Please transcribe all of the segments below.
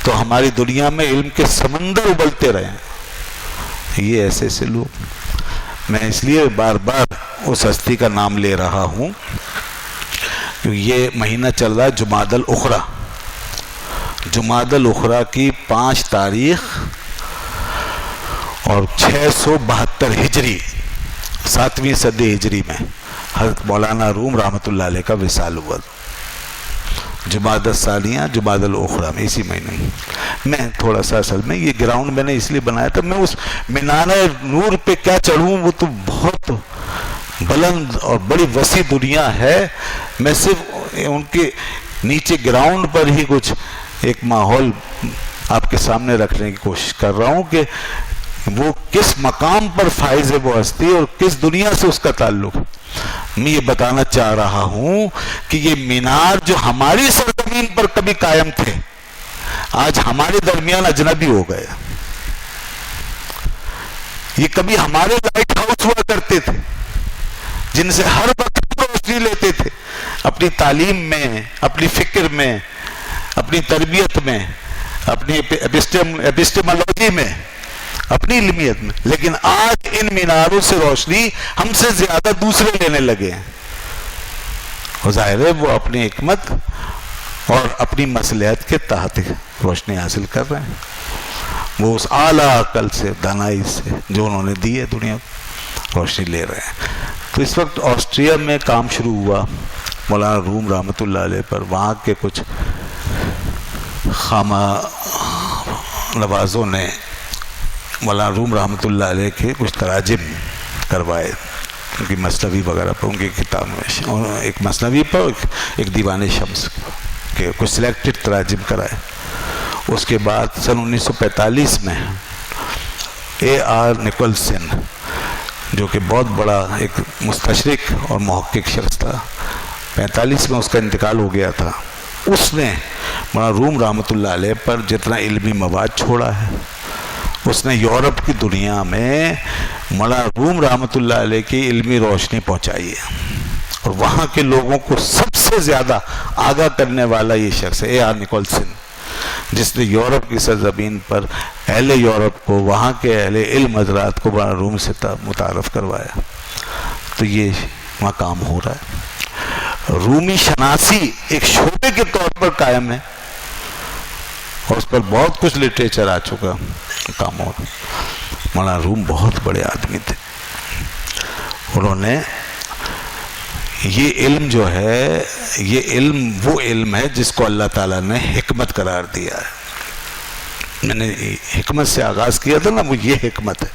تو ہماری دنیا میں علم کے سمندر ابلتے رہے ہیں. یہ ایسے ایسے لوگ. میں اس لیے بار بار اس ہستی کا نام لے رہا ہوں کہ یہ مہینہ چل رہا ہے جمادی الاخری. جمادی الاخری کی 5 تاریخ اور 672 ہجری 7ویں صدی ہجری میں حضرت مولانا روم رحمۃ اللہ علیہ کا وصال ہوا. جمادی الثانیہ جمادی الاخری میں اسی مہینے میں تھوڑا سا اصل میں یہ گراؤنڈ میں نے اس لیے بنایا تھا. میں اس مینار نور پہ کیا چڑھوں, وہ تو بہت بلند اور بڑی وسیع دنیا ہے. میں صرف ان کے نیچے گراؤنڈ پر ہی کچھ ایک ماحول آپ کے سامنے رکھنے کی کوشش کر رہا ہوں کہ وہ کس مقام پر فائز ہے وہ ہستی اور کس دنیا سے اس کا تعلق. میں یہ بتانا چاہ رہا ہوں کہ یہ مینار جو ہماری سرزمین پر کبھی قائم تھے آج ہمارے درمیان اجنبی ہو گئے. یہ کبھی ہمارے لائٹ ہاؤس ہوا کرتے تھے جن سے ہر وقت روشنی لیتے تھے اپنی تعلیم میں, اپنی فکر میں, اپنی تربیت میں, اپنی ایپسٹیمولوجی میں, اپنی علمیت میں. لیکن آج ان میناروں سے روشنی ہم سے زیادہ دوسرے لینے لگے ہیں. اور ظاہر ہے وہ اپنی حکمت اور اپنی مصلحت کے تحت روشنی حاصل کر رہے ہیں. وہ اس اعلیٰ عقل سے, دانائی سے جو انہوں نے دی ہے دنیا کو, روشنی لے رہے ہیں. تو اس وقت آسٹریا میں کام شروع ہوا مولانا روم رحمۃ اللہ علیہ پر. وہاں کے کچھ خامہ نوازوں نے مولانا روم رحمۃ اللہ علیہ کے کچھ تراجم کروائے ان کی مثنوی وغیرہ پر, ان کی کتاب میں ایک مثنوی پر ایک دیوان شمس کے کچھ سلیکٹڈ تراجم کرائے. اس کے بعد سن 1945 میں A.R. نکولسن جو کہ بہت بڑا ایک مستشرق اور محقق شخص تھا, 45 میں اس کا انتقال ہو گیا تھا. اس نے مولانا روم رحمۃ اللہ علیہ پر جتنا علمی مواد چھوڑا ہے اس نے یورپ کی دنیا میں مولانا روم رحمۃ اللہ علیہ کی علمی روشنی پہنچائی ہے. اور وہاں کے لوگوں کو سب سے زیادہ آگاہ کرنے والا یہ شخص ہے A.R. نکولسن, جس نے یورپ کی سرزمین پر اہل یورپ کو, وہاں کے اہل علم حضرات کو مولانا روم سے متعارف کروایا. تو یہ وہاں کام ہو رہا ہے. رومی شناسی ایک شعبے کے طور پر قائم ہے اور اس پر بہت کچھ لٹریچر آ چکا, کام ہو رہا. مولانا روم بہت بڑے آدمی تھے. انہوں نے یہ علم جو ہے, یہ علم وہ علم ہے جس کو اللہ تعالیٰ نے حکمت قرار دیا ہے. میں نے حکمت سے آغاز کیا تھا نا, وہ یہ حکمت ہے.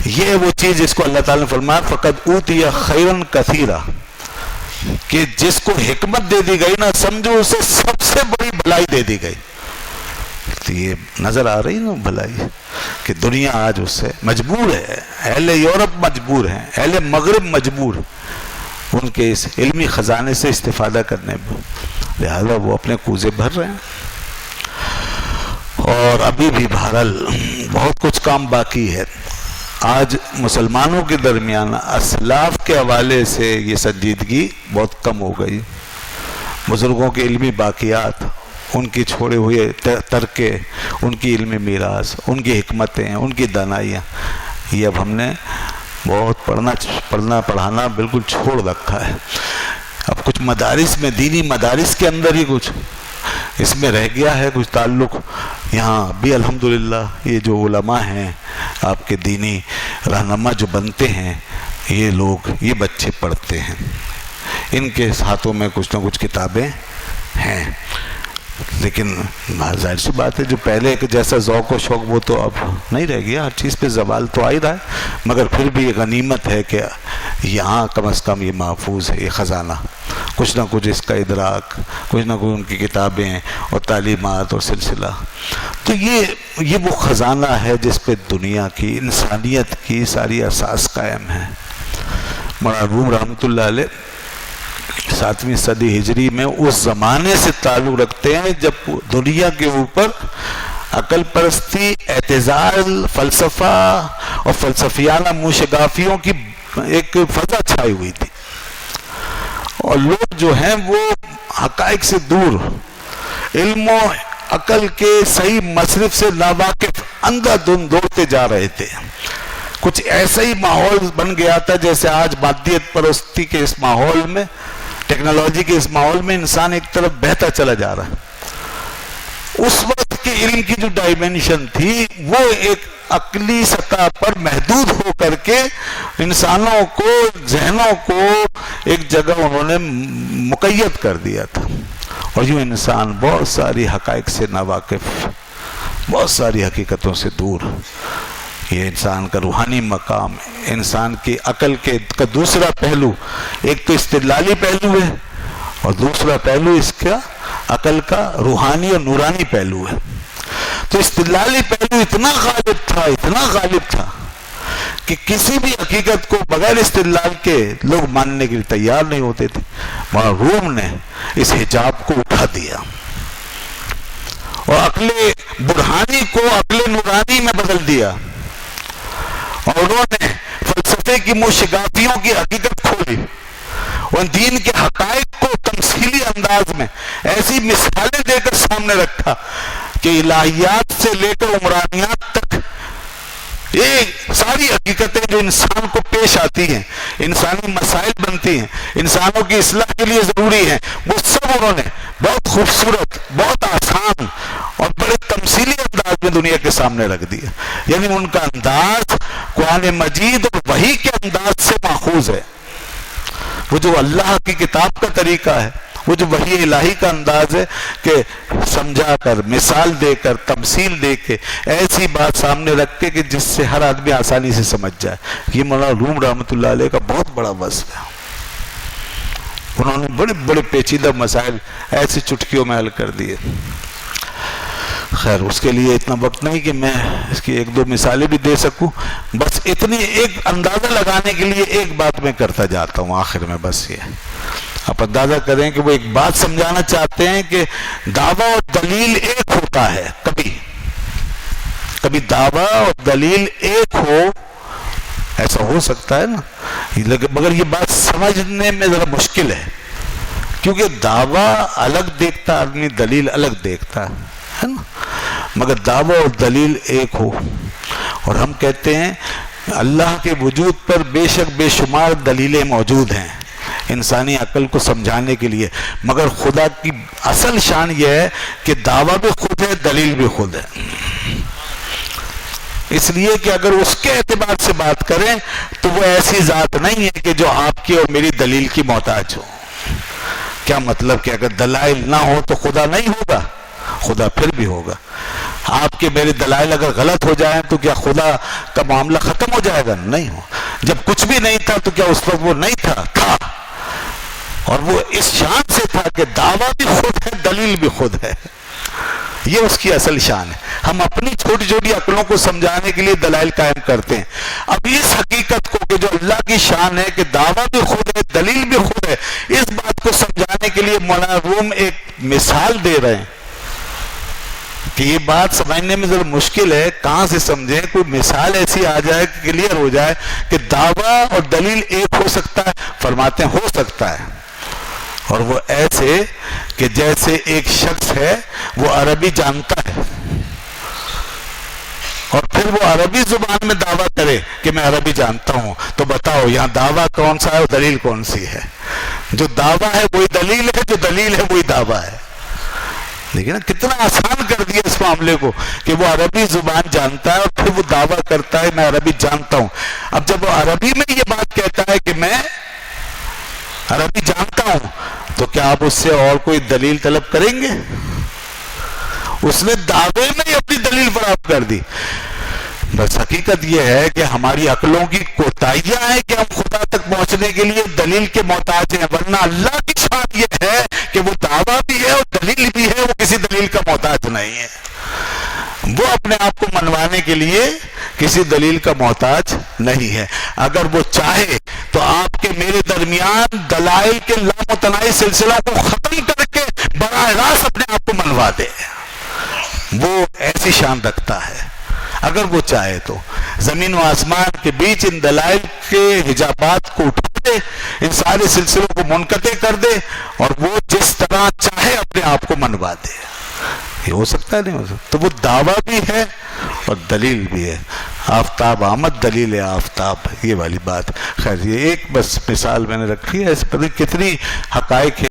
یہ وہ چیز جس کو اللہ تعالیٰ نے فرمایا فقد اوتی خیرا کثیرا, کہ جس کو حکمت دے دی گئی نا سمجھو اسے سب سے بڑی بھلائی دے دی گئی. تو یہ نظر آ رہی نا بھلائی کہ دنیا آج اس سے مجبور ہے. اہل یورپ مجبور ہیں, اہل مغرب مجبور ان کے اس علمی خزانے سے استفادہ کرنے میں, لہذا وہ اپنے کوزے بھر رہے ہیں. اور ابھی بھی بہرحال بہت کچھ کام باقی ہے. آج مسلمانوں کے درمیان اسلاف کے حوالے سے یہ سنجیدگی بہت کم ہو گئی. بزرگوں کے علمی باقیات, ان کی چھوڑے ہوئے ترکے, ان کی علمی میراث, ان کی حکمتیں, ان کی دانائیاں, یہ اب ہم نے بہت پڑھانا بالکل چھوڑ رکھا ہے. اب کچھ مدارس میں, دینی مدارس کے اندر ہی کچھ اس میں رہ گیا ہے کچھ تعلق. یہاں بھی الحمدللہ یہ جو علماء ہیں آپ کے دینی رہنما جو بنتے ہیں, یہ لوگ, یہ بچے پڑھتے ہیں, ان کے ہاتھوں میں کچھ نہ کچھ کتابیں ہیں. لیکن ظاہر سی بات ہے جو پہلے جیسا ذوق و شوق وہ تو اب نہیں رہ گیا. ہر چیز پہ زوال تو آ ہی رہا ہے, مگر پھر بھی یہ غنیمت ہے کہ یہاں کم از کم یہ محفوظ ہے, یہ خزانہ, کچھ نہ کچھ اس کا ادراک, کچھ نہ کچھ ان کی کتابیں اور تعلیمات اور سلسلہ. تو یہ وہ خزانہ ہے جس پہ دنیا کی, انسانیت کی ساری اساس قائم ہے. مولانا روم رحمۃ اللہ علیہ 7ویں صدی ہجری میں اس زمانے سے تعلق رکھتے ہیں جب دنیا کے اوپر عقل پرستی, اعتزال, فلسفہ اور فلسفیانہ موشگافیوں کی ایک فضا چھائی ہوئی تھی, اور لوگ جو ہیں وہ حقائق سے دور, علم و عقل کے صحیح مصرف سے ناواقف اندھا دھند دوڑتے جا رہے تھے. کچھ ایسا ہی ماحول بن گیا تھا جیسے آج مادیت پرستی کے اس ماحول میں، ٹیکنالوجی کے اس ماحول میں انسان ایک طرف بہتا چلا جا رہا ہے. اس وقت کے علم کی جو ڈائمینشن تھی وہ ایک عقلی سطح پر محدود ہو کر کے انسانوں کو، ذہنوں کو ایک جگہ انہوں نے مقید کر دیا تھا. اور یوں انسان بہت ساری حقائق سے ناواقف، بہت ساری حقیقتوں سے دور. یہ انسان کا روحانی مقام ہے. انسان کی عقل کا دوسرا پہلو، ایک تو استدلالی پہلو ہے اور دوسرا پہلو اس کا عقل کا روحانی اور نورانی پہلو ہے. تو استدلالی پہلو اتنا غالب تھا کہ کسی بھی حقیقت کو بغیر استدلال کے لوگ ماننے کے لیے تیار نہیں ہوتے تھے. مولانا روم نے اس حجاب کو اٹھا دیا اور عقل برہانی کو عقل نورانی میں بدل دیا، اور انہوں نے فلسفے کی موشگافیوں کی حقیقت کھولی اور دین کے حقائق کو تمثیلی انداز میں ایسی مثالیں دے کر سامنے رکھا کہ الہیات سے لے کر عمرانیات تک یہ ساری حقیقتیں جو انسان کو پیش آتی ہیں، انسانی مسائل بنتی ہیں، انسانوں کی اصلاح کے لیے ضروری ہیں، وہ سب انہوں نے بہت خوبصورت، بہت آسان اور بڑے تمثیلی انداز میں دنیا کے سامنے رکھ دیا. یعنی ان کا انداز قرآن مجید اور وحی کے انداز سے ماخوذ ہے. وہ جو اللہ کی کتاب کا طریقہ ہے، وہ جو وحی الہی کا انداز ہے کہ سمجھا کر، مثال دے کر، تمثیل دے کے ایسی بات سامنے رکھ کے کہ جس سے ہر آدمی آسانی سے سمجھ جائے. یہ مولانا روم رحمۃ اللہ علیہ کا بہت بڑا وصف ہے. انہوں نے بڑے بڑے پیچیدہ مسائل ایسی چٹکیوں میں حل کر دیے. خیر اس کے لیے اتنا وقت نہیں کہ میں اس کی ایک دو مثالیں بھی دے سکوں. بس اتنی ایک اندازہ لگانے کے لیے ایک بات میں کرتا جاتا ہوں آخر میں. بس یہ آپ اندازہ کریں کہ وہ ایک بات سمجھانا چاہتے ہیں کہ دعویٰ اور دلیل ایک ہوتا ہے. کبھی دعویٰ اور دلیل ایک ہو، ایسا ہو سکتا ہے نا، مگر یہ بات سمجھنے میں ذرا مشکل ہے کیونکہ دعویٰ الگ دیکھتا آدمی، دلیل الگ دیکھتا ہے نا. مگر دعویٰ اور دلیل ایک ہو. اور ہم کہتے ہیں اللہ کے وجود پر بے شک بے شمار دلیلیں موجود ہیں انسانی عقل کو سمجھانے کے لیے، مگر خدا کی اصل شان یہ ہے کہ دعویٰ بھی خود ہے، دلیل بھی خود ہے. اس لیے کہ اگر اس کے اعتبار سے بات کریں تو وہ ایسی ذات نہیں ہے کہ جو آپ کی اور میری دلیل کی محتاج ہو. کیا مطلب کہ اگر دلائل نہ ہو تو خدا نہیں ہوگا؟ خدا پھر بھی ہوگا. آپ کے میرے دلائل اگر غلط ہو جائیں تو کیا خدا کا معاملہ ختم ہو جائے گا؟ نہیں ہو. جب کچھ بھی نہیں تھا تو کیا اس وقت وہ نہیں تھا. اور وہ اس شان سے تھا کہ دعویٰ بھی خود ہے، دلیل بھی خود ہے. یہ اس کی اصل شان ہے. ہم اپنی چھوٹی چھوٹی عقلوں کو سمجھانے کے لیے دلائل قائم کرتے ہیں. اب اس حقیقت کو کہ جو اللہ کی شان ہے کہ دعویٰ بھی خود ہے، دلیل بھی خود ہے، اس بات کو سمجھانے کے لیے مولانا روم ایک مثال دے رہے ہیں کہ یہ بات سمجھنے میں ذرا مشکل ہے. کہاں سے سمجھیں؟ کوئی مثال ایسی آ جائے کہ کلیئر ہو جائے کہ دعویٰ اور دلیل ایک ہو سکتا ہے. فرماتے ہیں ہو سکتا ہے، اور وہ ایسے کہ جیسے ایک شخص ہے وہ عربی جانتا ہے اور پھر وہ عربی زبان میں دعویٰ کرے کہ میں عربی جانتا ہوں. تو بتاؤ یہاں دعویٰ کون سا ہے اور دلیل کون سی ہے؟ جو دعویٰ ہے وہی دلیل ہے، جو دلیل ہے وہی دعویٰ ہے. لیکن کتنا آسان کر دیا اس معاملے کو کہ وہ عربی زبان جانتا ہے اور پھر وہ دعویٰ کرتا ہے میں عربی جانتا ہوں. اب جب وہ عربی میں یہ بات کہتا ہے کہ میں عربی جانتا ہوں تو کیا آپ اس سے اور کوئی دلیل طلب کریں گے؟ اس نے دعوے میں ہی اپنی دلیل فراہم کر دی. بس حقیقت یہ ہے کہ ہماری عقلوں کی کوتاہیاں ہیں کہ ہم خدا تک پہنچنے کے لیے دلیل کے محتاج ہیں، ورنہ اللہ کی شان یہ ہے کہ وہ دعویٰ بھی ہے اور دلیل بھی ہے، وہ کسی دلیل کا محتاج نہیں ہے. وہ اپنے آپ کو منوانے کے لیے کسی دلیل کا محتاج نہیں ہے. اگر وہ چاہے تو آپ کے میرے درمیان دلائل کے لامتناہی سلسلہ کو ختم کر کے براہ راست اپنے آپ کو منوا دے. وہ ایسی شان رکھتا ہے اگر وہ چاہے تو. زمین و آسمان کے بیچ ان دلائل کے حجابات کو اٹھا دے، ان سارے سلسلوں کو منقطع کر دے اور وہ جس طرح چاہے اپنے آپ کو منوا دے. یہ ہو سکتا ہے نہیں ہو سکتا. تو وہ دعویٰ بھی ہے اور دلیل بھی ہے. آفتاب آمد دلیل آفتاب، یہ والی بات. خیر یہ ایک بس مثال میں نے رکھی ہے، اس پر کتنی حقائق